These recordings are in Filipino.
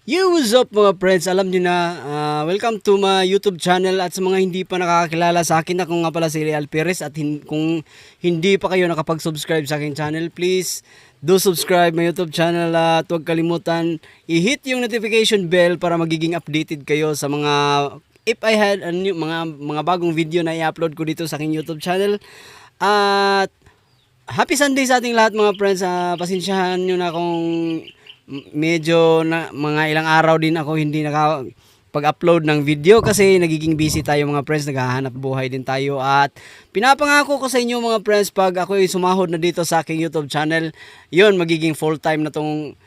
Yo, what's up mga friends? Alam niyo na, welcome to my YouTube channel. At sa mga hindi pa nakakakilala sa akin, ako nga pala si Real Perez. At kung hindi pa kayo nakapag-subscribe sa aking channel, please do subscribe my YouTube channel. At huwag kalimutan i-hit yung notification bell para magiging updated kayo sa mga if I had mga bagong video na i-upload ko dito sa aking YouTube channel. At happy Sunday sa ating lahat mga friends. Pasensyahan nyo na kung medyo na mga ilang araw din ako hindi nakapag-upload ng video kasi nagiging busy tayo mga friends, naghahanap buhay din tayo. At pinapangako ko sa inyo mga friends, pag ako ay sumahod na dito sa aking YouTube channel, yun, magiging full time na tong,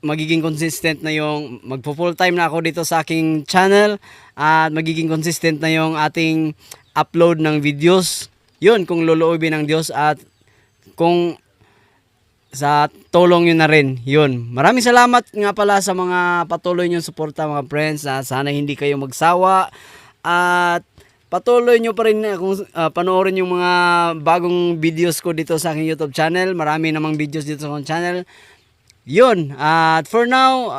magiging consistent na yung magpo-full time na ako dito sa aking channel at magiging consistent na yung ating upload ng videos. Yun, kung loloobin ng Diyos at kung sa tulong yun na rin. Yun. Maraming salamat nga pala sa mga patuloy nyong suporta mga friends. Sana hindi kayo magsawa. At patuloy nyo pa rin kung panoorin yung mga bagong videos ko dito sa aking YouTube channel. Marami namang videos dito sa aking channel. Yun. At for now,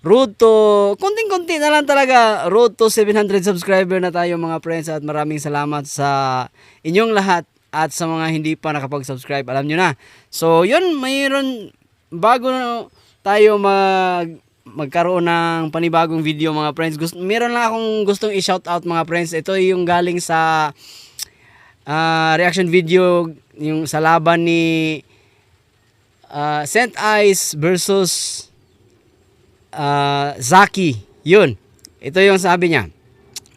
road to, konting-konti na lang talaga. Road to 700 subscriber na tayo mga friends. At maraming salamat sa inyong lahat. At sa mga hindi pa nakapag-subscribe, alam nyo na. So, yun, mayroon bago na tayo magkaroon ng panibagong video mga friends. Meron lang akong gustong i-shoutout mga friends. Ito yung galing sa reaction video yung sa laban ni Saint Ice versus Zaki. Yun. Ito yung sabi niya.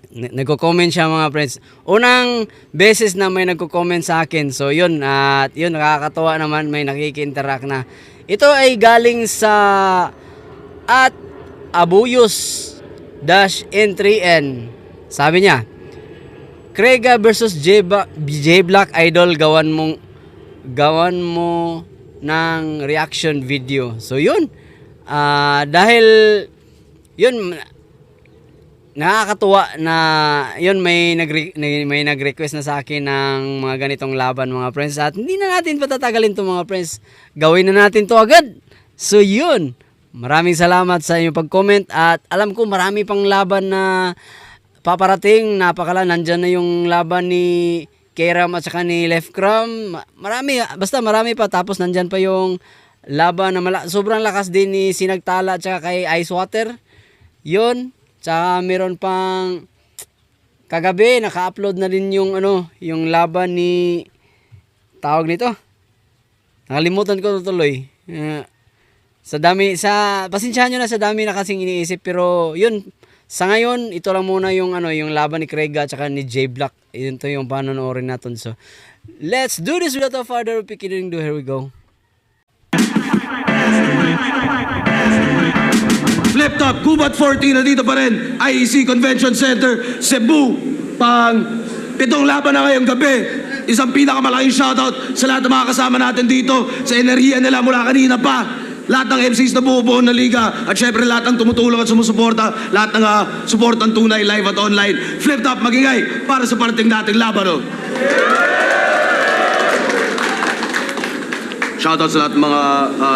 Nagko-comment siya mga friends. Unang beses na may nagko-comment sa akin. So yun, at yun, nakakatawa naman, may nakiki-interact na. Ito ay galing sa at Abuyos-N3N. Sabi niya, Krega versus J Black Idol, gawan mo ng reaction video. So yun, dahil yun, nakakatuwa na yun, may nag-request na sa akin ng mga ganitong laban mga friends. At hindi na natin patatagalin to mga friends, gawin na natin to agad. So yun, maraming salamat sa inyong pag-comment. At alam ko marami pang laban na paparating. Napakala, nandyan na yung laban ni Keram at saka ni Lefkram. Marami, basta marami pa. Tapos nandyan pa yung laban na sobrang lakas din ni Sinagtala at saka kay Icewater. Yun. Tsaka meron pang kagabi naka-upload na rin yung yung laban ni tawag nito. Nakalimutan ko tuloy. Pasensyahan niyo na sa dami na kasing iniisip, pero yun, sa ngayon ito lang muna yung yung laban ni Krega at saka ni J Black. Yun to yung panonoorin natin. So let's do this without further ado. Here we go. Flip Top, Gubat 14, nandito pa rin, IEC Convention Center, Cebu. Pitong laban na ngayong gabi. Isang pinakamalaking shoutout sa lahat ng mga kasama natin dito, sa enerhiya nila mula kanina pa. Lahat ng MCs na bubuo na liga, at syempre lahat ng tumutulong at sumusuporta, lahat ng suportang tunay, live at online. Flip Top, magingay para sa parating nating laban. Shoutout sa lahat ng mga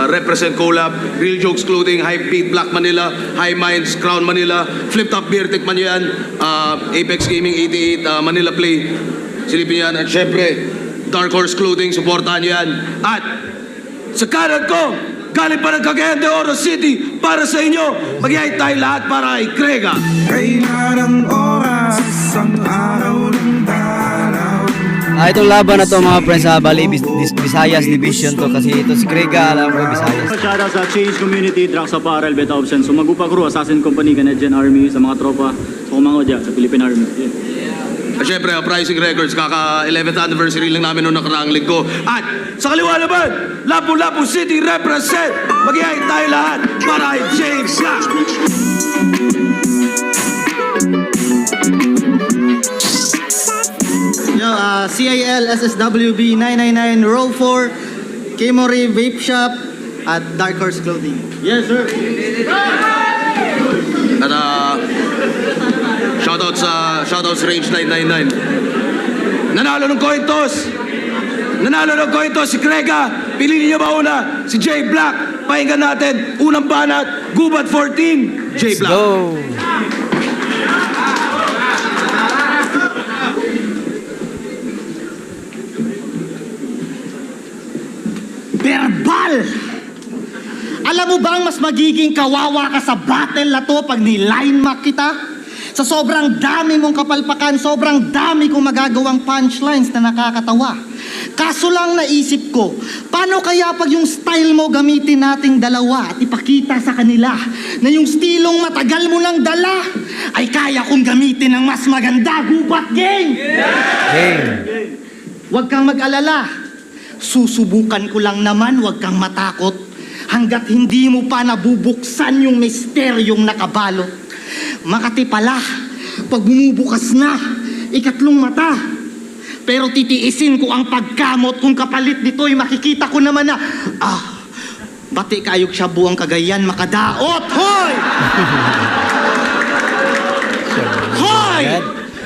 Represent Collab, Real Jokes Clothing, Hype Beat, Black Manila, High Minds, Crown Manila, Flip Top Beer, tikman nyo yan, Apex Gaming 88, Manila Play, silipin yan. At syempre, Dark Horse Clothing, supportahan nyo yan. At sa kanan ko, galing pa ng Cagayan de Oro City, para sa inyo, mag-iay tayo lahat para kay Krega. Kailan ang oras, ang araw ng dalaw. Itong laban na to mga friends, Bali Visayas Division to, kasi ito si Krega, alam ko Visayas. Shoutout sa Change Community, Drax Apparel, Beta Option, Sumagupa Crew, Assassin Company, Canadian Army, sa mga tropa, sa kumangod dyan, sa Philippine Army. At syempre, Pricing Records, kaka 11th anniversary lang namin noong nakaraang linggo. At sa kaliwa naman, Lapu-Lapu City represent, mag-iay tayo lahat para kay James Black. CIL SSWB 999 Row 4, Kemori Vape Shop at Dark Horse Clothing. Yes, sir. At shoutouts Range 999. Nanalo ng coin toss si Krega. Piliin niyo ba una si J Black Pakinggan natin, unang banat, Gubat 14, J. Let's Black. go! Verbal! Alam mo bang mas magiging kawawa ka sa battle na to pag ni-line mark kita? Sa sobrang dami mong kapalpakan, sobrang dami kong magagawang punchlines na nakakatawa. Kaso lang naisip ko, paano kaya pag yung style mo gamitin nating dalawa at ipakita sa kanila na yung stilong matagal mo nang dala ay kaya kong gamitin ng mas maganda, Gubat Gang! Game! Huwag kang mag-alala. Susubukan ko lang naman, huwag kang matakot. Hanggat hindi mo pa nabubuksan yung misteryong nakabalot. Makati pala, pag bumubukas na, ikatlong mata. Pero titiisin ko ang pagkamot kung kapalit nito ay makikita ko naman na, bati kayog siya buang Cagayan makadaot. Hoy! Hoy!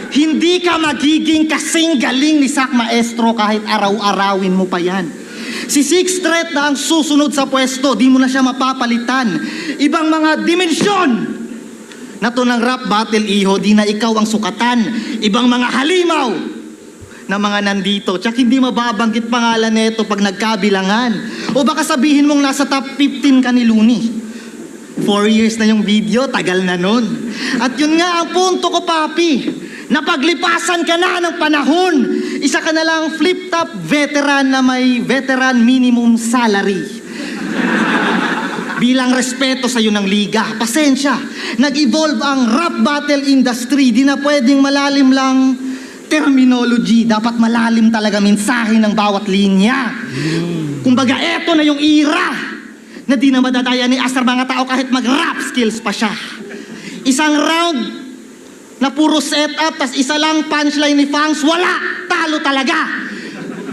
Hindi ka magiging kasing galing ni Sak Maestro kahit araw-arawin mo pa yan. Si Six Threat na ang susunod sa pwesto, di mo na siya mapapalitan. Ibang mga dimensyon na to ng rap battle, iho, di na ikaw ang sukatan. Ibang mga halimaw na mga nandito. Tsak hindi mababanggit pangalan nito pag nagkabilangan. O baka sabihin mong nasa top 15 ka ni Looney. 4 years na yung video, tagal na nun. At yun nga ang punto ko, papi. Napaglipasan ka na ng panahon. Isa ka na lang flip-top veteran na may veteran minimum salary. Bilang respeto sa iyo ng liga, pasensya. Nag-evolve ang rap battle industry. Di na pwedeng malalim lang terminology. Dapat malalim talaga mensahe ng bawat linya. Kumbaga, eto na yung era na di na madadaya ni Asar mga tao kahit mag-rap skills pa siya. Isang round na puro setup, tas isa lang punchline ni Fangs, wala! Talo talaga!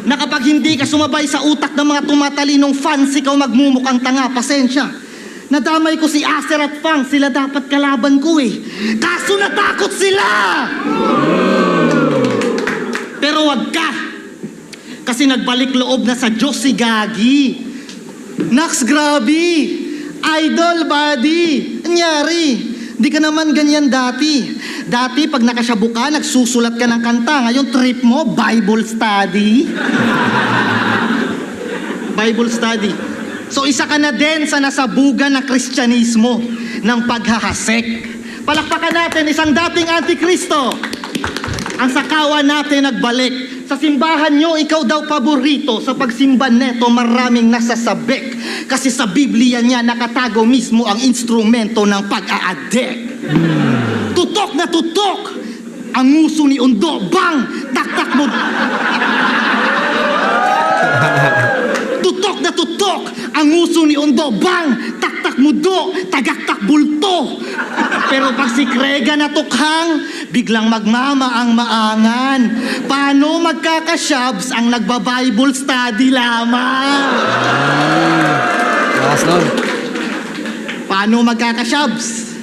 Na kapag hindi ka sumabay sa utak ng mga tumatalinong fans, ikaw magmumukhang tanga, pasensya. Nadamay ko si Acer at Fangs, sila dapat kalaban ko eh. Kaso natakot sila! Pero wag ka! Kasi nagbalik loob na sa Diyos si Gagi. Nax, grabe! Idol, buddy! Anyari? Di ka naman ganyan dati. Dati, pag nakasyabu ka, nagsusulat ka ng kanta. Ngayon, trip mo, Bible study. Bible study. So, isa ka na din sa nasabugan ng Kristyanismo ng paghahasek. Palakpakan natin isang dating antikristo. Ang sakawan natin nagbalik. Sa simbahan nyo, ikaw daw paborito. Sa pagsimba neto, maraming nasasabik. Kasi sa Biblia niya, nakatago mismo ang instrumento ng pag-aadek. Tutok na tutok! Ang nguso ni Undo, bang! Taktak mo! Tutok na tutok! Ang nguso ni Undo, bang! Taktak mo do! Tagaktak bulto! Pero pag si Krega natukhang, biglang magmamaang-maangan. Paano magkakashabs ang nagba-Bible study lamang? Lakas nun. Paano magkakashabs?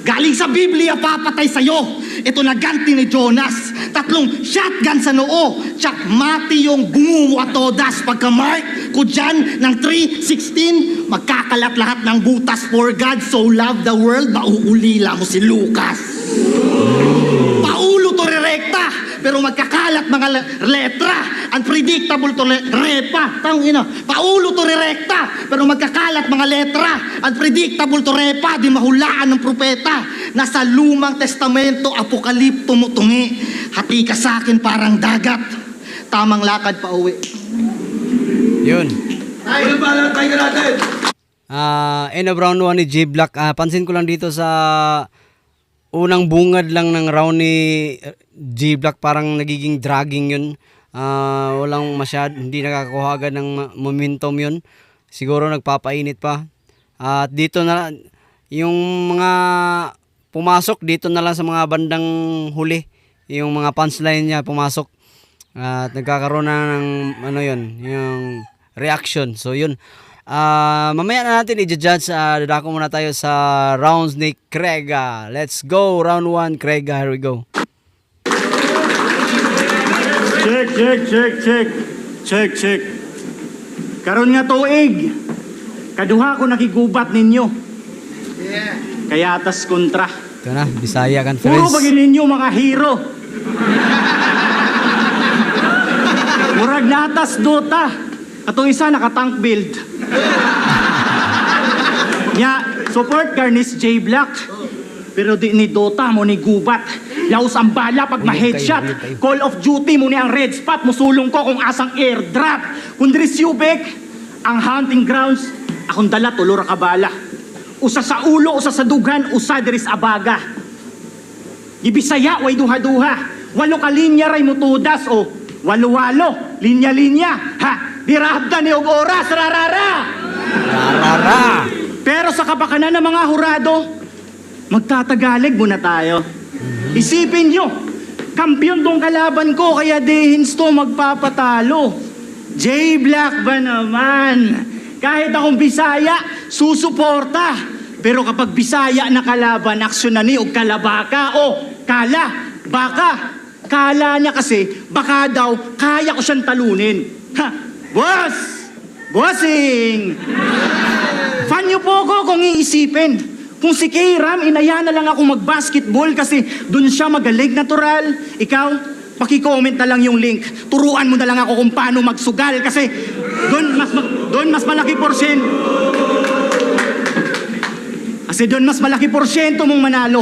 Galing sa Biblia, papatay sa'yo. Ito na ganti ni Jonas. 3 shotgun sa noo. Tsak mati yung gumumo at todas. Pagka-mark ko dyan ng 3:16, magkakalat lahat ng butas. For God so loved the world, mauulila mo si Lucas. Paulo to rerekta, pero magkakalat mga letra. Unpredictable to repa. Tangina. Paulo to rerekta, pero magkakalat mga letra. Unpredictable to repa, di mahulaan ng propeta. Nasa lumang testamento, apokalipto mo tungi. Hati ka sa akin parang dagat. Tamang lakad pa uwi. Yun. Unang banat, pakinggan natin. End of round 1 ni J Black. Pansin ko lang dito sa unang bungad lang ng round ni J Black, parang nagiging dragging yun. Walang hindi nakakakuha agad ng momentum yun. Siguro nagpapainit pa. At dito na yung mga pumasok dito na lang sa mga bandang huli. Yung mga punchline niya pumasok. At nagkakaroon na ng yung reaction. So yun. Mamaya na natin i-judge. Dadako muna tayo sa rounds ni Krega. Let's go. Round 1, Krega. Here we go. Check. Karon nga tuig. Kaduha ko nakigubat ninyo. Kaya tas kontra. Ito na, Bisaya Puro Conference. bagay ninyo mga hero. Murag natas Dota. Atong isa naka-tank build. Support Garnis J Black. Pero di ni Dota mo ni gubat. Yaus ang bala pag ma-headshot. Call of Duty mo ni ang red spot. Musulong ko kung asang airdrop. Kung diri Subic, ang hunting grounds, akong dala tulor ka bala. Usa sa ulo, usa sa dugan, usa diris abaga. Ibisaya, way duha-duha. 8 ka linya ray mutudas o 8-8, linya-linya. Ha, dirabda ni og oras, rarara. Rarara. Pero sa kapakanan ng mga hurado, magtatagalig muna tayo. Isipin nyo, kampiyon tong kalaban ko, kaya dehins to magpapatalo. J Black ba naman? Kahit akong Bisaya, susuporta. Pero kapag Bisaya na kalaban, aksyon na ni og kalabaka o kala, baka. Kala niya kasi, baka daw, kaya ko siyang talunin. Ha, boss! Bossing! Fan niyo po ko kung iisipin. Kung si K-Ram, inaya na lang ako mag-basketball kasi dun siya magaling natural. Ikaw, paki-comment na lang yung link. Turuan mo na lang ako kung paano magsugal kasi doon mas malaki porsyento. Kasi doon mas malaki porsyento mong manalo.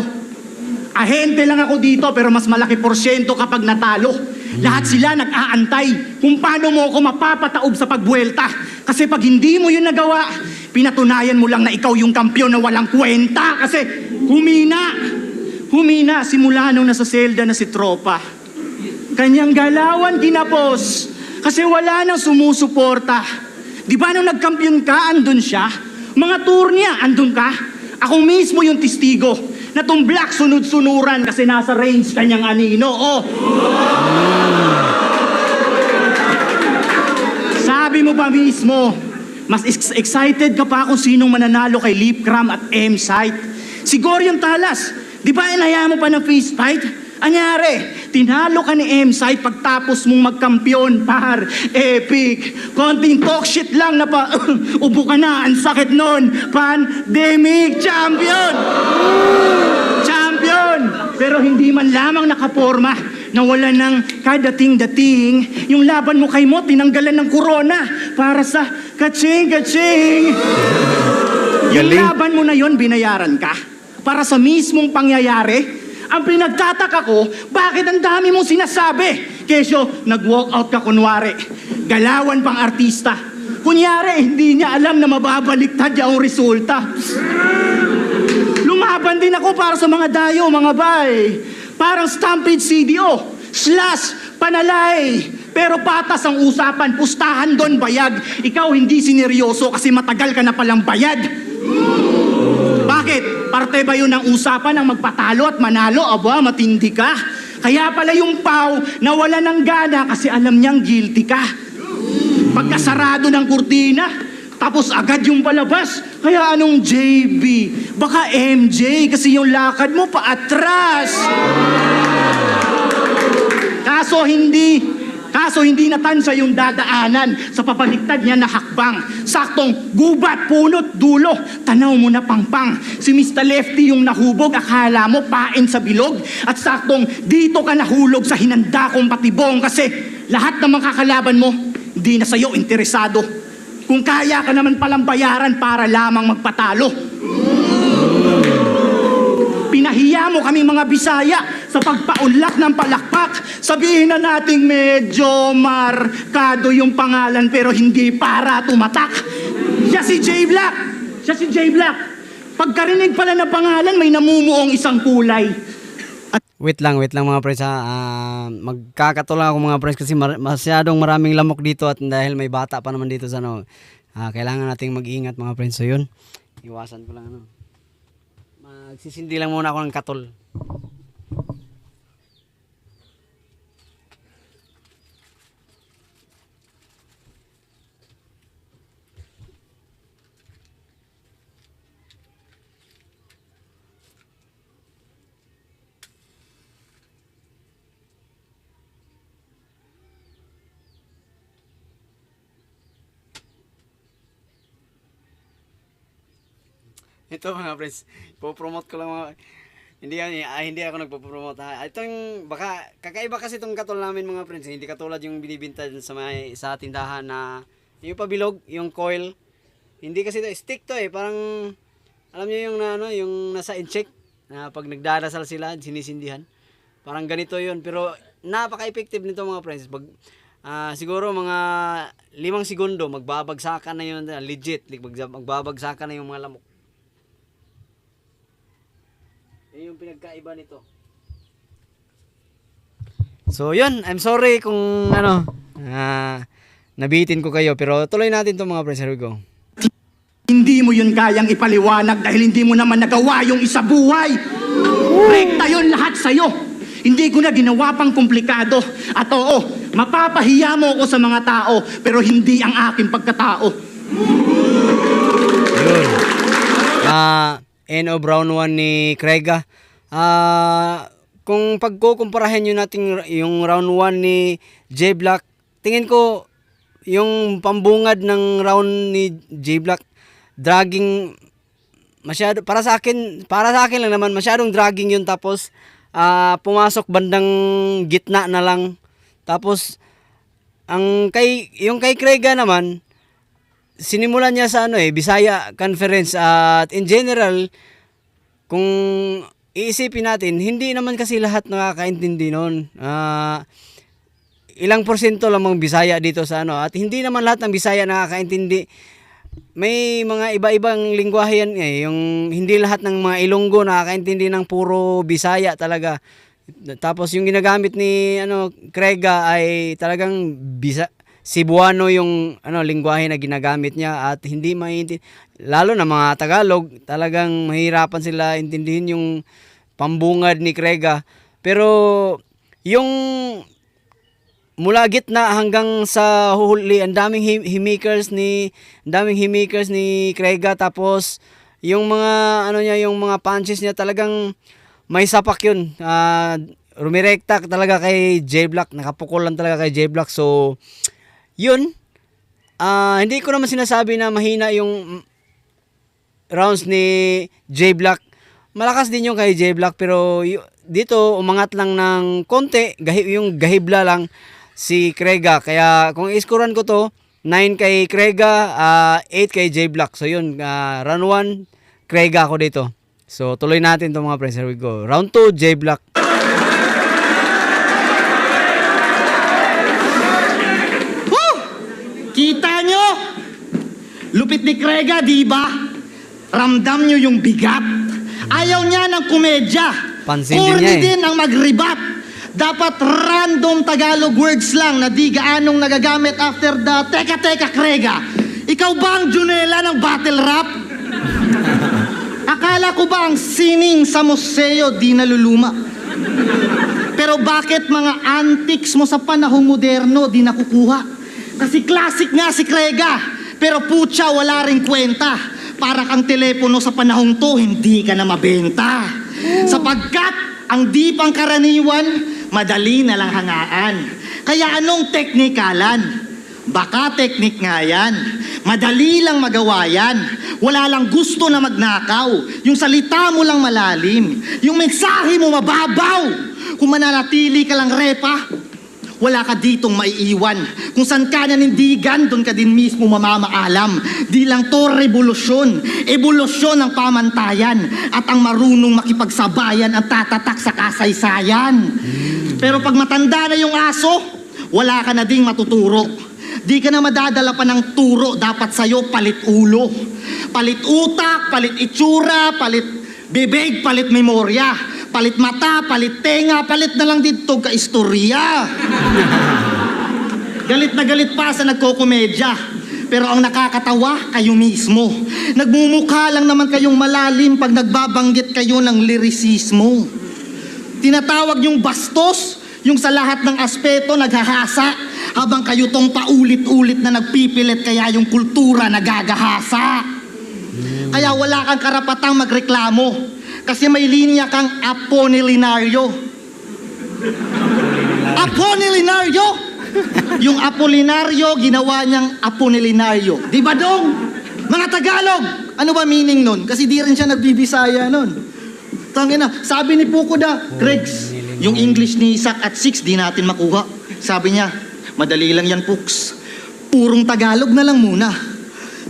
Ahente lang ako dito pero mas malaki porsyento kapag natalo. Lahat sila nag-aantay kung paano mo ako mapapataob sa pagbuelta. Kasi pag hindi mo yun nagawa, pinatunayan mo lang na ikaw yung kampiyon na walang kwenta. Kasi humina simula nung nasa selda na si Tropa. Kanyang galawan kinapos kasi wala nang sumusuporta. Di ba nung nagkampiyon ka, andun siya? Mga tour niya, andun ka? Ako mismo yung testigo na tong Black sunod-sunuran kasi nasa range kanyang anino. Oh. Sabi mo pa mismo, mas excited ka pa kung sinong mananalo kay Lipcram at M-Site. Si Gorion Talas, di ba inaya mo pa ng fist fight? Anyari, tinalo ka ni M-Site pagtapos mong magkampiyon, par. Epic. Konting talk shit lang na pa, ubo ka na, ang sakit nun. Pandemic champion! Champion! Pero hindi man lamang nakaporma na wala ng kadating-dating. Yung laban mo kay Mo, tinanggalan ng corona para sa kaching-kaching. Yung laban mo na yon binayaran ka para sa mismong pangyayari. Ang pinagtataka ko, bakit ang dami mong sinasabi? Kesyo, nag-walk out ka kunwari. Galawan pang artista. Kunyari, hindi niya alam na mababaliktad yung resulta. Lumaban din ako para sa mga dayo, mga bay. Parang Stampede CDO, / panalay. Pero patas ang usapan, pustahan doon bayag. Ikaw hindi sineryoso kasi matagal ka na palang bayad. Bakit? Parte ba yun ng usapan ng magpatalo at manalo? Aba, matindi ka. Kaya pala yung Pau nawala ng gana kasi alam niyang guilty ka. Pagkasarado ng kurtina, tapos agad yung palabas. Kaya anong JB? Baka MJ kasi yung lakad mo paatras. Kaso hindi natansya yung dadaanan sa papaliktad niya na hakbang. Saktong gubat, punot, dulo, tanaw mo na pangpang. Si Mr. Lefty yung nahubog, akala mo pain sa bilog. At saktong dito ka nahulog sa hinanda kong patibong. Kasi lahat ng mga kakalaban mo, di na sa'yo interesado. Kung kaya ka naman palang bayaran para lamang magpatalo. Pinahiya mo kami mga Bisaya sa pagpaunlak ng palakpak. Sabihin na nating medyo markado yung pangalan pero hindi para tumatak. Siya si J Black. Pagkarinig pala ng pangalan, may namumuong isang kulay. Wait lang mga friends ha. Magkakatulang ako mga friends kasi masyadong maraming lamok dito at dahil may bata pa naman dito sa kailangan nating mag-ingat mga friends. So yun, iwasan ko lang magsisindi lang muna ako ng katol. Ito mga friends, po-promote ko lang mga... Hindi ako nagpo-promote ha. Itong baka kakaiba kasi itong katol namin mga friends, hindi katulad yung binibenta dun sa tindahan na yung pabilog, yung coil. Hindi kasi ito stick to parang alam niyo yung yung nasa incheck na pag nagdarasal sila, sinisindihan. Parang ganito 'yun, pero napaka-effective nito mga friends. Pag siguro mga 5 segundo magbabagsakan na 'yun, legit, magbabagsakan na yung mga lamok. Yung pinagkaiba nito. So yun, I'm sorry kung nabitin ko kayo, pero tuloy natin to mga friends. Here we go. Hindi mo yun kayang ipaliwanag dahil hindi mo naman nagawa yung isa buhay. Rekta yun lahat sa'yo. Hindi ko na ginawa pang komplikado. At oo, mapapahiya mo ako sa mga tao, pero hindi ang aking pagkatao. Yun. N.O. Brown 1 ni Craiga. Kung pagkukumparahin nyo natin yung round 1 ni J Black, tingin ko yung pambungad ng round ni J Black, dragging masyado para sa akin lang naman, masyadong dragging yun. Tapos pumasok bandang gitna na lang. Tapos yung kay Craiga naman, sinimulan niya sa Bisaya Conference, at in general kung iisipin natin, hindi naman kasi lahat nakakaintindi noon. Ilang porsyento lamang Bisaya dito sa at hindi naman lahat ng Bisaya nakakaintindi. May mga iba-ibang lingwahe yan yung hindi lahat ng mga Ilonggo nakakaintindi ng puro Bisaya talaga. Tapos yung ginagamit ni Craiga ay talagang Cebuano yung lingwahe na ginagamit niya, at hindi maintindihan, lalo na mga Tagalog, talagang mahirapan sila intindihin yung pambungad ni Craiga. Pero yung mula gitna hanggang sa huli, ang daming himikers ni Craiga. Tapos yung mga yung mga punches niya talagang may sapak yun. Rumirekta talaga kay J Black, nakapukol lang talaga kay J Black. So yun, hindi ko naman sinasabi na mahina yung rounds ni J Black. Malakas din yung kay J Black, pero dito umangat lang ng konti, yung gahibla lang si Craiga. Kaya kung iskuran ko to, 9 kay Craiga, 8 kay J Black. So yun, round 1 Craiga ako dito. So tuloy natin to mga friends. Here we go. Round 2 J Black. Kita nyo? Lupit ni Craiga, di ba? Ramdam nyo yung bigat. Ayaw niya ng komedya. Pansin din niya Corny din ang mag-rebat. Dapat random Tagalog words lang na di gaanong nagagamit after the teka Craiga. Ikaw ba ang Junela ng battle rap? Akala ko ba ang sining sa museo di naluluma? Pero bakit mga antiques mo sa panahong moderno di nakukuha? Kasi classic nga si Craiga, pero putya wala ring kwenta. Para kang telepono sa panahong to, hindi ka na mabenta. Sapagkat ang di pangkaraniwan, madali na lang hangaan. Kaya anong teknikalan? Baka teknik nga yan. Madali lang magawa yan. Wala lang gusto na magnakaw. Yung salita mo lang malalim. Yung mensahe mo mababaw. Kung mananatili ka lang repa, wala ka ditong maiiwan. Kung saan ka nanindigan, doon ka din mismo mamamaalam. Di lang to revolusyon, evolusyon ng pamantayan. At ang marunong makipagsabayan ang tatatak sa kasaysayan. Pero pag matanda na yung aso, wala ka na ding matuturo. Di ka na madadala pa ng turo, dapat sa'yo palit ulo. Palit utak, palit itsura, palit bibig, palit memorya. Palit mata, palit tenga, palit na lang dito ka istorya. Galit na galit pa sa nagkokomedya. Pero ang nakakatawa, kayo mismo. Nagmumukha lang naman kayong malalim pag nagbabanggit kayo ng lirisismo. Tinatawag yung bastos, yung sa lahat ng aspeto naghahasa, habang kayo tong paulit-ulit na nagpipilit, kaya yung kultura nagagahasa. Kaya wala kang karapatang magreklamo. Kasi may linya kang Apollinario. Apollinario? Yung Apollinario, ginawa niyang Apollinario. Di ba dong? Mga Tagalog, ano ba meaning nun? Kasi di rin siya nagbibisaya nun. Tangina, sabi ni Pukoda, Gregs, yung English ni Isaac at 6 di natin makuha. Sabi niya, madali lang yan, Puks. Purong Tagalog na lang muna.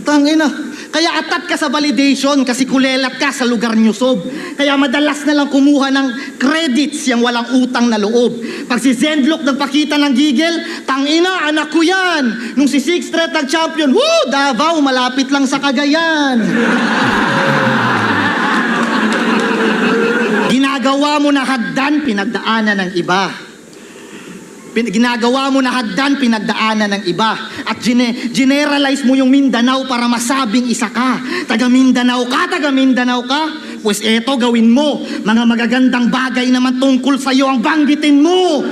Tangina, kaya atat ka sa validation kasi kulelat ka sa lugar nyo sob. Kaya madalas na lang kumuha ng credits yung walang utang na loob. Pag si Zendlock nagpakita ng gigil, tangina, anak ko yan. Nung si Sixth Street nag-champion, woo, Davao, malapit lang sa Cagayan. Ginagawa mo na hagdan, pinagdaanan ng iba. Ginagawa mo na hagdan, pinagdaanan ng iba. At generalize mo yung Mindanao para masabing isa ka. Taga Mindanao ka. Pues eto, gawin mo. Mga magagandang bagay naman tungkol sa'yo ang banggitin mo.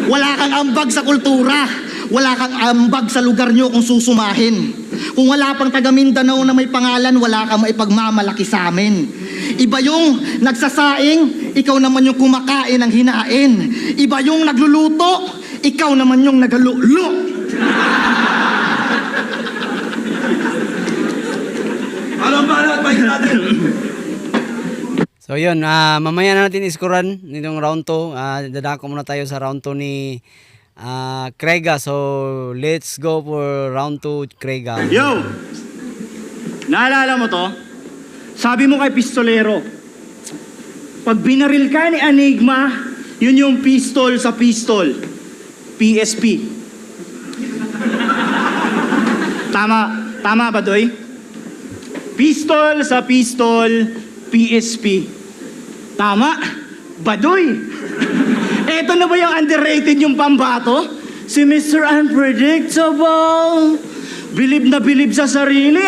Wala kang ambag sa kultura. Wala kang ambag sa lugar nyo kung susumahin. Kung wala pang taga Mindanao na may pangalan, wala kang maipagmamalaki sa amin. Iba yung nagsasaing, ikaw naman yung kumakain ng hinain. Iba yung nagluluto, ikaw naman yung nagalulo. Ano ba natin? So yun, mamaya na natin iskuran nitong round 2. Dadako muna tayo sa round 2 ni Craiga. So let's go for round 2, Craiga. Yo! Naalala mo to? Sabi mo kay Pistolero, pag binaril ka ni Enigma, yun yung pistol sa pistol. PSP. Tama ba, Doy? Pistol sa pistol, PSP. Tama? Badoy! Eto na ba yung underrated yung pambato? Si Mr. Unpredictable. Bilib na bilib sa sarili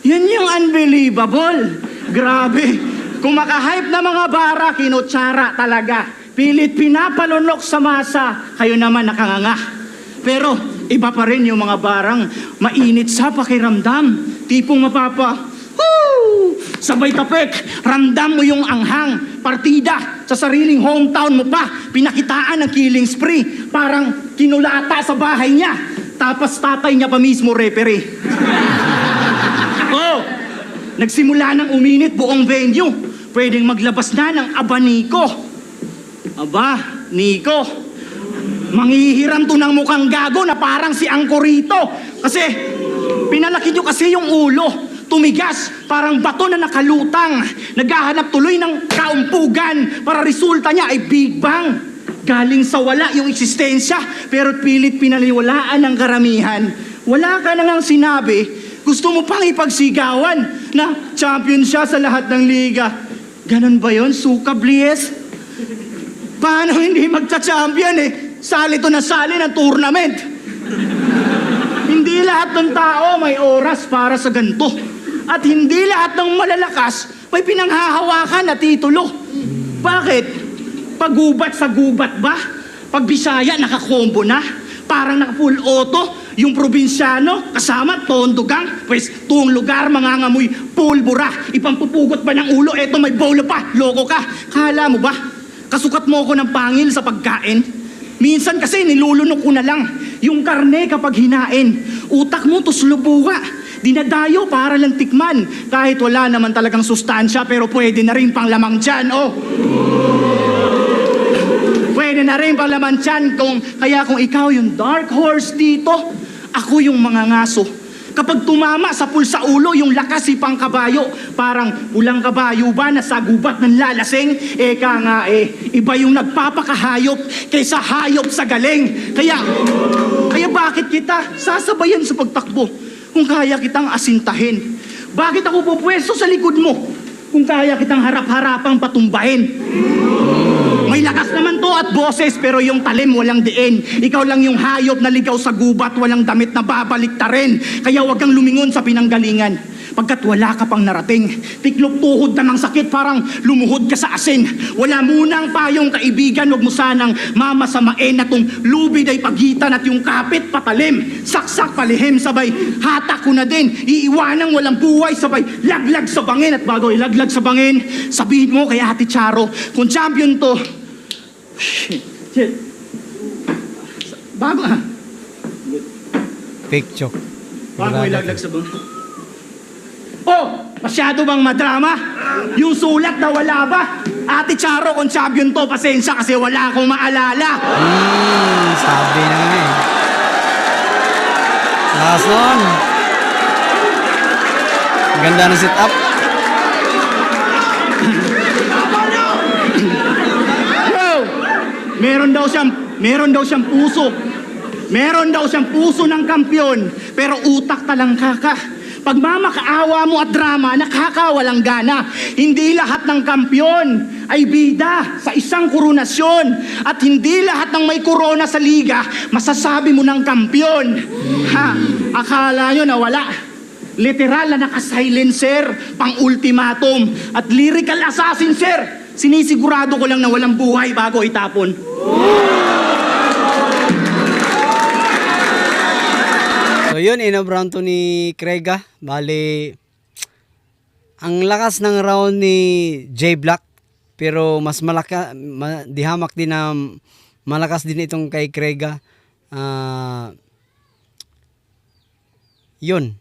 Yan yung unbelievable. Grabe. Kung makahype na mga bara, kinutsara talaga. Pilit pinapalunok sa masa, kayo naman nakanganga. Pero iba pa rin yung mga barang mainit sa pakiramdam. Tipong mapapa, woo! Sabay tapek, ramdam mo yung anghang. Partida sa sariling hometown mo pa, pinakitaan ng killing spree. Parang kinulata sa bahay niya. Tapos tatay niya pa mismo referee. Oh, nagsimula ng uminit buong venue. Pwedeng maglabas na ng abaniko. Aba, Nico, manghihiram to ng mukhang gago na parang si Angkorito. Kasi, pinalaki nyo kasi yung ulo. Tumigas, parang bato na nakalutang. Naghahanap tuloy ng kaumpugan para resulta niya ay Big Bang. Galing sa wala yung eksistensya, pero pilit pinaliwalaan ng karamihan. Wala ka na ngang sinabi. Gusto mo pang ipagsigawan na champion siya sa lahat ng liga. Ganon ba yun, Suka Blies? Paano hindi magcha-champion Sali to na sali ng tournament. Hindi lahat ng tao may oras para sa ganito. At hindi lahat ng malalakas may pinanghahawakan na titulo. Bakit? Pagubat sa gubat ba? Pag Bisaya, nakakombo na. Parang naka-full auto. Yung probinsyano, kasama, tondugang. Pues, tuong lugar, mangangamoy pulbura. Ipampupugot ba ng ulo? Eto, may bolo pa. Loko ka. Kala mo ba? Kasukat mo ako ng pangil sa pagkain. Minsan kasi nilulunok ko na lang. Yung karne kapag hinain. Utak mo, tuslubuka. Dinadayo para lang tikman. Kahit wala naman talagang sustansya, pero pwede na rin pang lamang tiyan, Pwede na rin pang laman tiyan. Kaya kung ikaw yung dark horse dito, ako yung mga ngaso. Kapag tumama sa pulsa ulo, yung lakas ipang kabayo. Parang ulang kabayo ba na sa gubat ng lalasing? Eka nga iba yung nagpapakahayop kaysa hayop sa galing. Kaya bakit kita sasabayan sa pagtakbo kung kaya kitang asintahin? Bakit ako pupwesto sa likod mo kung kaya kitang harap-harapang patumbahin? May lakas naman to at boses, pero yung talim walang diin. Ikaw lang yung hayop na ligaw sa gubat, walang damit na babalik ta rin. Kaya wag kang lumingon sa pinanggalingan. Pagkat wala ka pang narating, tiklop tuhod na ng sakit, parang lumuhod ka sa asin. Wala munang payong kaibigan, wag mo sanang mamasamain na tong lubid ay pagitan at yung kapit patalim. Saksak palihim, sabay hatak ko na din. Iiwanang walang buhay, sabay laglag sa bangin. At bago ilaglag sa bangin, sabihin mo kay Ate Charo, kung champion to, shit. Bago Fake joke. Bago ilaglag sa bangin. Oh, masyado bang madrama? Yung sulat na wala ba? Ate Charo, kung champion to, pasensya kasi wala akong maalala. Sabi na nga eh. Lakas nun. Ganda ng sit up. Yo! Meron daw siyang puso. Meron daw siyang puso ng kampyon, pero utak talang kaka. Pagmamakaawa mo at drama, nakakawalang gana. Hindi lahat ng kampyon ay bida sa isang koronasyon. At hindi lahat ng may korona sa liga, masasabi mo ng kampyon. Ha, akala nyo na wala. Literal na naka-silencer, pang-ultimatum, at lyrical assassin, sir. Sinisigurado ko lang na walang buhay bago itapon. So yun, in-round to ni Craiga. Bali, ang lakas ng round ni J Black, pero mas malaka, di hamak din na malakas din itong kay Craiga. Yun.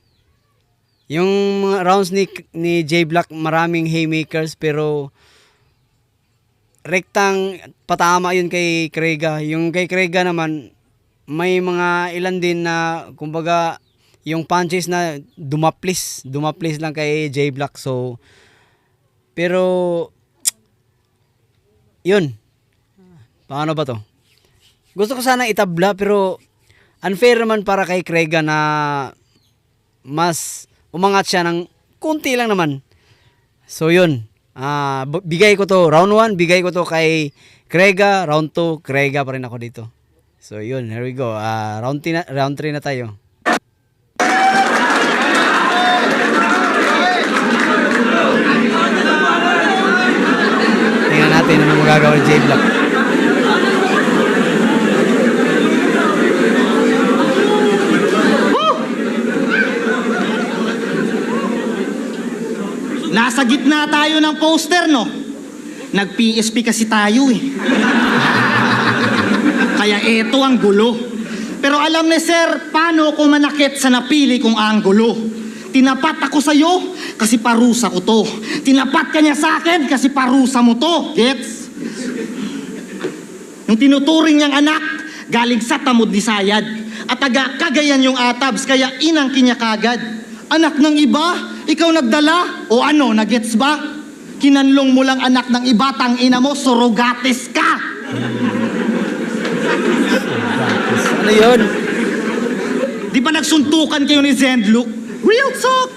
Yung mga rounds ni J Black, maraming haymakers, pero rektang patama yun kay Craiga. Yung kay Craiga naman, may mga ilan din na kumbaga yung punches na dumaplis lang kay J Black. So pero yun, paano ba to? Gusto ko sana itabla, pero unfair naman para kay Craiga na mas umangat siya ng kunti lang naman. So yun, bigay ko to round 1, bigay ko to kay Craiga. Round 2, Craiga pa rin ako dito. So yun, here we go. Round 3 na tayo. Tingnan natin ano magagawa ni J Black. Nasa gitna tayo ng poster, no? Nag-PSP kasi tayo eh. Kaya eto ang gulo. Pero alam ni sir, paano ko manakit sa napili kong anggulo? Tinapat ako sa'yo kasi parusa ko to. Tinapat ka niya sa akin kasi parusa mo to. Gets? Yung tinuturing niyang anak, galing sa Tamod ni Sayad. At taga Cagayan yung atabs, kaya inangkin niya kagad. Anak ng iba, ikaw nagdala? O ano, nagets ba? Kinanlong mo lang anak ng iba, tang ina mo, surogates ka! Ano yun? Di ba nagsuntukan kayo ni Zendlook? Real talk!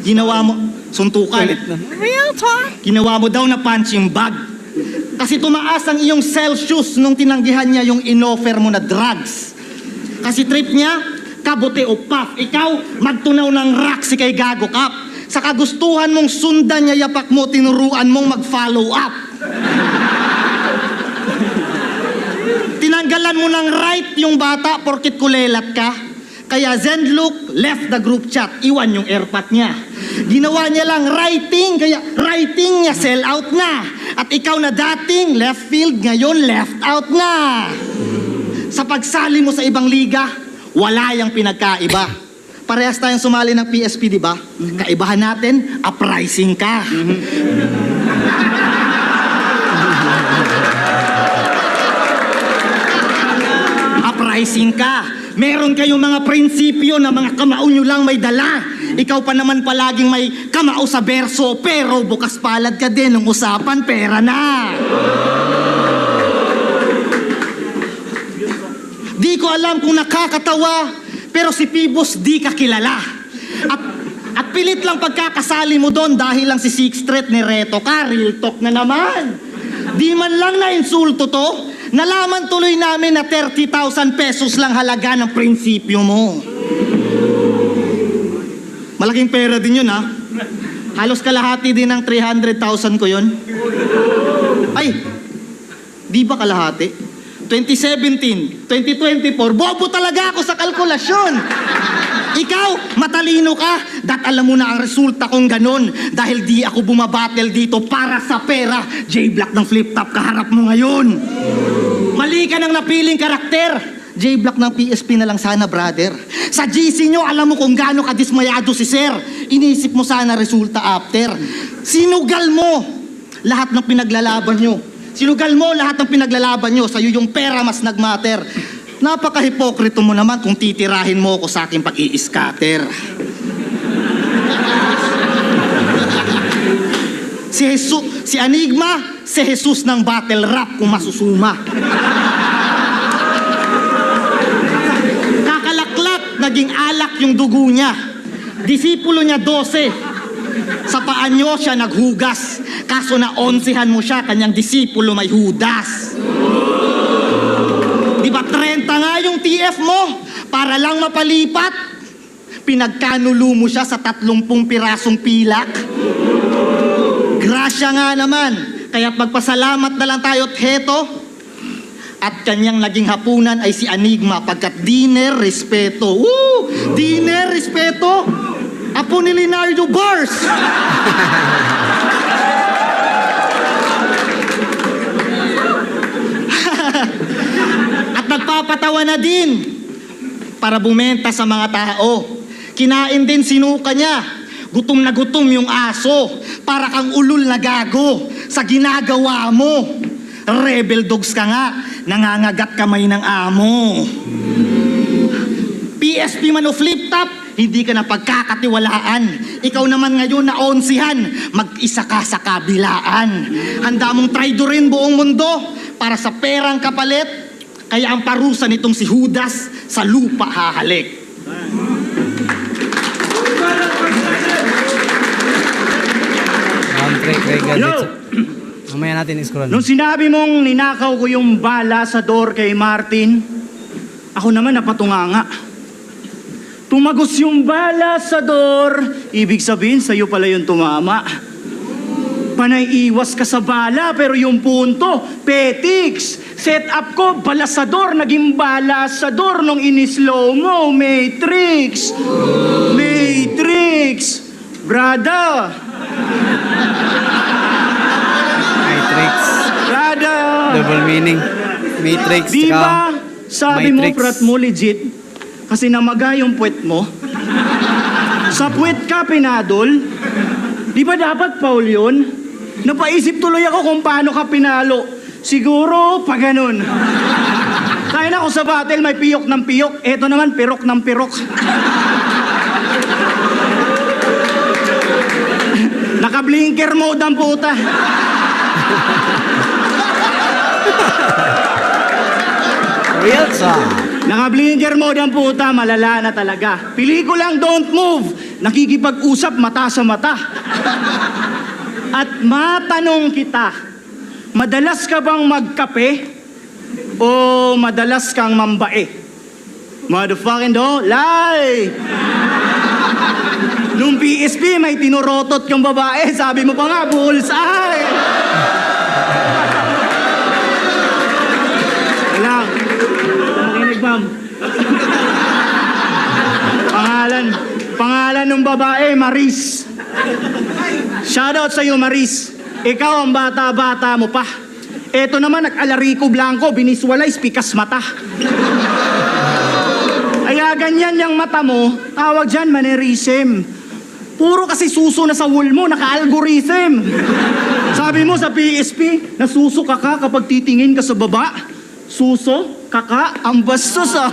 Ginawa mo, suntukan. Real talk! Ginawa mo daw na punching bag. Kasi tumaas ang iyong Celsius nung tinanggihan niya yung inoffer mo na drugs. Kasi trip niya, kabote o puff. Ikaw, magtunaw ng rock si kay Gago Kap. Sa kagustuhan mong sundan niya yapak mo, tinuruan mong mag-follow up. Tinanggalan mo ng right yung bata porkit kulelat ka. Kaya Zendlook left the group chat. Iwan yung airpat niya. Ginawa niya lang writing, kaya writing niya sell out na. At ikaw na dating left field, ngayon left out na. Sa pagsali mo sa ibang liga, wala yung pinagkaiba. Parehas tayong sumali ng PSP, di ba? Kaibahan natin, uprising ka. Uprising ka. Meron kayong mga prinsipyo na mga kamao nyo lang may dala. Ikaw pa naman palaging may kamao sa berso, pero bukas palad ka din ng usapan, pera na. Di ko alam kung nakakatawa, pero si Pibos di ka kilala. At pilit lang pagkakasali mo doon dahil lang si Sixth Street ni Reto ka, real talk na naman. Di man lang na insulto to. Nalaman tuloy namin na 30,000 pesos lang halaga ng prinsipyo mo. Malaking pera din yun, ha? Halos kalahati din ng 300,000 ko yun. Ay, di ba kalahati? 2017, 2024, bobo talaga ako sa kalkulasyon. Ikaw, matalino ka, dat alam mo na ang resulta kong ganon. Dahil di ako bumabattle dito para sa pera. J Black ng flip top kaharap mo ngayon. Mali ka ng napiling karakter. J-Block ng PSP na lang sana, brother. Sa GC nyo, alam mo kung gaano kadismayado si Sir. Inisip mo sana resulta after. Sinugal mo lahat ng pinaglalaban nyo. Sinugal mo lahat ng pinaglalaban nyo. Sa'yo yung pera mas nagmatter. Napaka-hipokrito mo naman kung titirahin mo ako sa aking pag-i-scatter. Si Enigma, si Jesus ng battle rap kung masusuma. Kakalaklat, naging alak yung dugo niya. Disipulo niya 12. Sa paan niyo siya naghugas. Kaso na 11han mo siya, kanyang disipulo may Judas. Di ba 30 nga yung TF mo? Para lang mapalipat. Pinagkanulo mo siya sa 30 pirasong pilak. Grasya nga naman. Kaya magpasalamat na lang tayo at heto. At kanyang naging hapunan ay si Enigma pagkat dinner respeto. Woo! Dinner respeto. Apo ni Leonardo Bars. At nagpapatawa na din para bumenta sa mga tao. Kinain din sinuka niya. Gutom na gutom yung aso. Para kang ulul na gago sa ginagawa mo. Rebel dogs ka nga. Nangangagat kamay ng amo. PSP man o flip top, hindi ka na pagkakatiwalaan. Ikaw naman ngayon na 11han, mag-isa ka sa kabilaan. Handa mong traidorin buong mundo para sa perang kapalit. Kaya ang parusa nitong si Judas sa lupa hahalik. Yo! Mamaya natin scroll. Nung sinabi mong ninakaw ko yung bala sa door kay Martin, ako naman napatunganga. Tumagos yung bala sa door, ibig sabihin sa'yo pala yung tumama. Panay iwas ka sa bala, pero yung punto, petiks. Set up ko, balasador, naging balasador nung in-slow mo, Matrix. Matrix. Brother. Matrix. Brother. Double meaning. Matrix. Di tsaka ba sabi mo, Matrix. frat mo legit? Kasi namaga yung puwet mo. Sa puwet ka pinadol. Di ba dapat Paul yun? Napaisip tuloy ako kung paano ka pinalo. Siguro pa ganun. Kaya na ako sa battle may piyok ng piyok. Eto naman pirok ng pirok. Naka-blinker mode ang puta. Real talk. Naka-blinker mode ang puta, malala na talaga. Pelikulang Don't Move, nakikipag-usap mata sa mata. At matanong kita, madalas ka bang magkape o madalas kang mambae? Motherfucking do, lie! Nung PSP may tinurotot yung babae, sabi mo pa nga, bullseye! Lang. Makinig, ma'am. Pangalan ng babae, Maris. Shoutout sa'yo, Maris. Ikaw ang bata-bata mo pa. Eto naman, nag-alariko blanco, biniswalize, pikas mata. Kaya ganyan yung mata mo, tawag dyan, mannerism. Puro kasi suso na sa wall mo, naka-algorithm. Sabi mo sa PSP, nasusuka ka kapag titingin ka sa baba. Suso, kaka, ang bastos ah.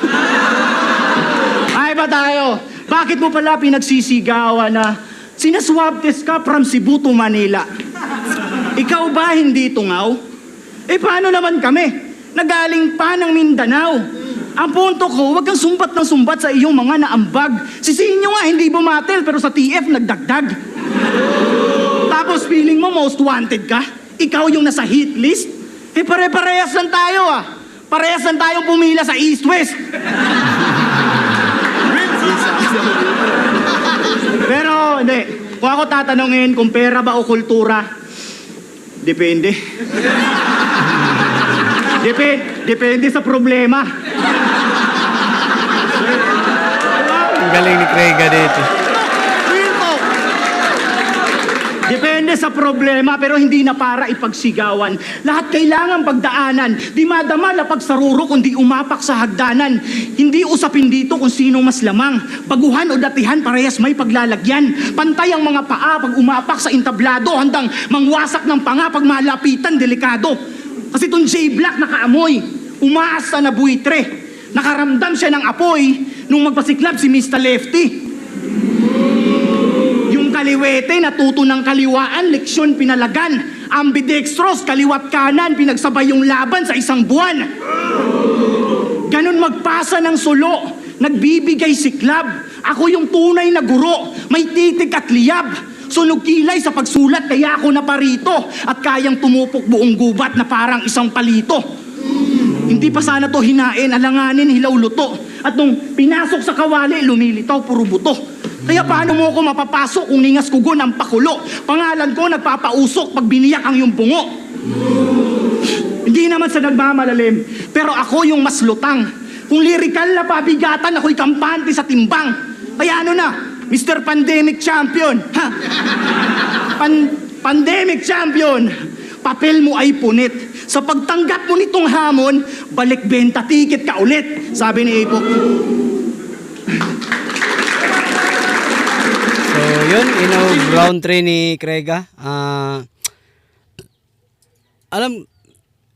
Ay ba tayo? Bakit mo pala pinagsisigawan na sinaswab test ka from Cebu to Manila? Ikaw ba hindi tungaw? Eh paano naman kami? Nagaling pa ng Mindanao. Ang punto ko, wag kang sumbat ng sumbat sa iyong mga naambag. Si Sinyo nga hindi bumatel pero sa TF nagdagdag. Tapos feeling mo most wanted ka? Ikaw yung nasa hit list? Eh pare-parehas lang tayo ah. Parehas lang tayong pumila sa East-West. Pero hindi, kung ako tatanungin kung pera ba o kultura, depende. Depende sa problema. Ang galing ni Craig dito. Real talk. Depende Depende sa problema pero hindi na para ipagsigawan. Lahat kailangan pagdaanan. Di madama lapag saruro kundi umapak sa hagdanan. Hindi usapin dito kung sino mas lamang. Baguhan o datihan parehas may paglalagyan. Pantay ang mga paa pag umapak sa entablado. Handang mangwasak ng panga pag malapitan delikado. Kasi itong J-Black nakaamoy. Umaasa na buitre. Nakaramdam siya ng apoy nung magpasiklab si Mr. Lefty. Yung kaliwete natuto ng kaliwaan, leksyon pinalagan. Ambidextrous, kaliwat kanan, pinagsabay yung laban sa isang buwan. Ganon magpasa ng sulo, nagbibigay siklab. Ako yung tunay na guro, may titig at liyab. Sunog kilay sa pagsulat, kaya ako naparito. At kayang tumupok buong gubat na parang isang palito. Hindi pa sana to hinain, alanganin, hilaw luto. At nung pinasok sa kawali, lumilitaw, puro buto. Kaya paano mo ako mapapasok kung ningas kugon ang pakulo? Pangalan ko nagpapausok pag biniyak ang yung bungo. Hindi naman sa nagmamalalim, pero ako yung mas lutang. Kung lirikal na pabigatan, ako'y kampante sa timbang. Kaya ano na, Mr. Pandemic Champion. Ha? Pandemic Champion. Papel mo ay punit. Sa pagtanggap mo nitong hamon, balik benta ticket ka ulit, sabi ni Apo. So yun, round 3 ni Crega.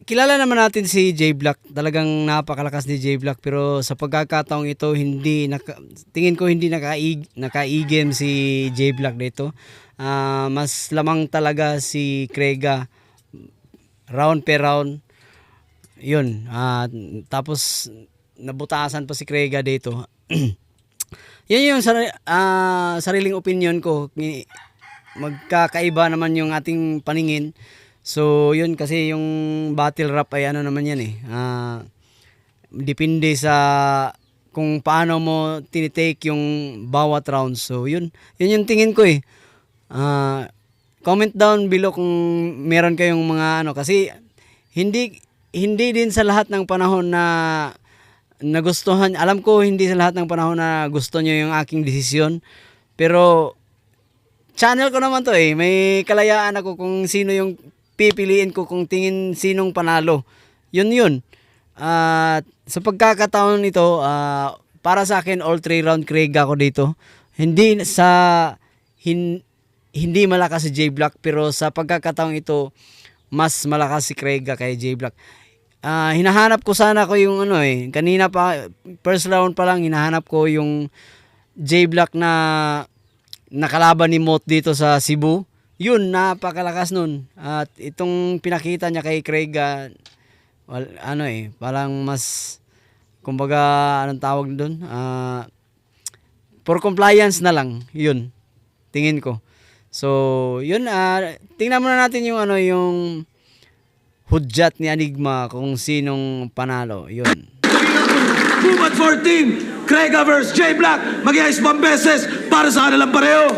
Kilala naman natin si J-Black. Talagang napakalakas ni J-Black, pero sa pagkakataong ito, tingin ko hindi nakaigem si J-Black dito. Mas lamang talaga si Crega round per round. Yun. Tapos nabutasan pa si Crega dito. Yan yung sariling opinion ko. Magkakaiba naman yung ating paningin. So yun, kasi yung battle rap ay ano naman yan depende sa kung paano mo tinitake yung bawat round. So yun yung tingin ko comment down below kung meron kayong mga kasi hindi din sa lahat ng panahon na nagustuhan. Alam ko hindi sa lahat ng panahon na gusto nyo yung aking desisyon. Pero channel ko naman to may kalayaan ako kung sino yung pipiliin ko, kung tingin sinong panalo. Yun. Sa pagkakataon nito, para sa akin all 3 round Crega ako dito. Hindi malakas si J-Black, pero sa pagkakataong ito, mas malakas si Crega kay J-Black. Hinahanap ko sana ko yung kanina pa, first round pa lang, hinahanap ko yung J-Black na nakalaban ni Mot dito sa Cebu. Yun, napakalakas nun. At itong pinakita niya kay Crega, parang mas, kumbaga, anong tawag doon? For compliance na lang, yun, tingin ko. So, yun, tingnan muna natin yung yung hudyat ni Enigma kung sinong panalo. Yun. Gubat 14, Crega vs. J-Black. Mag-iayos pang beses para sa kanilang pareho.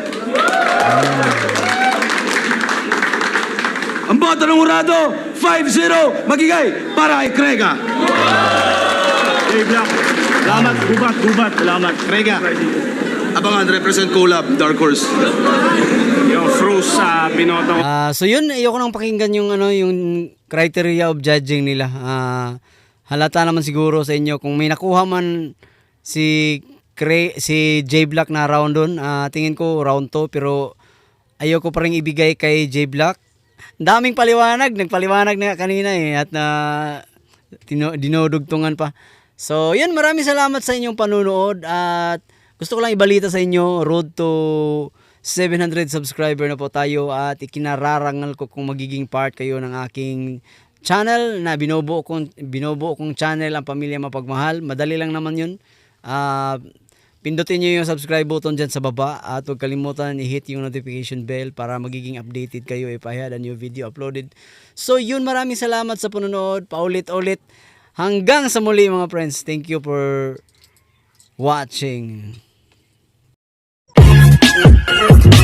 Ang boto ng hurado, 5-0, magigay para kay Crega. J-Black. Salamat, gubat. Salamat. Crega, abangan, represent Collab, Dark Horse. Yung Froze sa binoto. So yun, ayoko nang pakinggan yung yung criteria of judging nila. Halata naman siguro sa inyo kung may nakuha man si J-Black na round doon. Tingin ko round 2, pero ayoko pa rin ibigay kay J-Black. Daming paliwanag, nagpaliwanag na kanina at dinodugtungan pa. So yun, maraming salamat sa inyong panunood at gusto ko lang ibalita sa inyo, road to 700 subscriber na po tayo at ikinararangal ko kung magiging part kayo ng aking channel na binubuo kong channel, ang Pamilya Mapagmahal. Madali lang naman yun. Pindutin nyo yung subscribe button dyan sa baba at huwag kalimutan i-hit yung notification bell para magiging updated kayo if I had a new video uploaded. So yun, maraming salamat sa panonood. Paulit-ulit. Hanggang sa muli mga friends. Thank you for watching.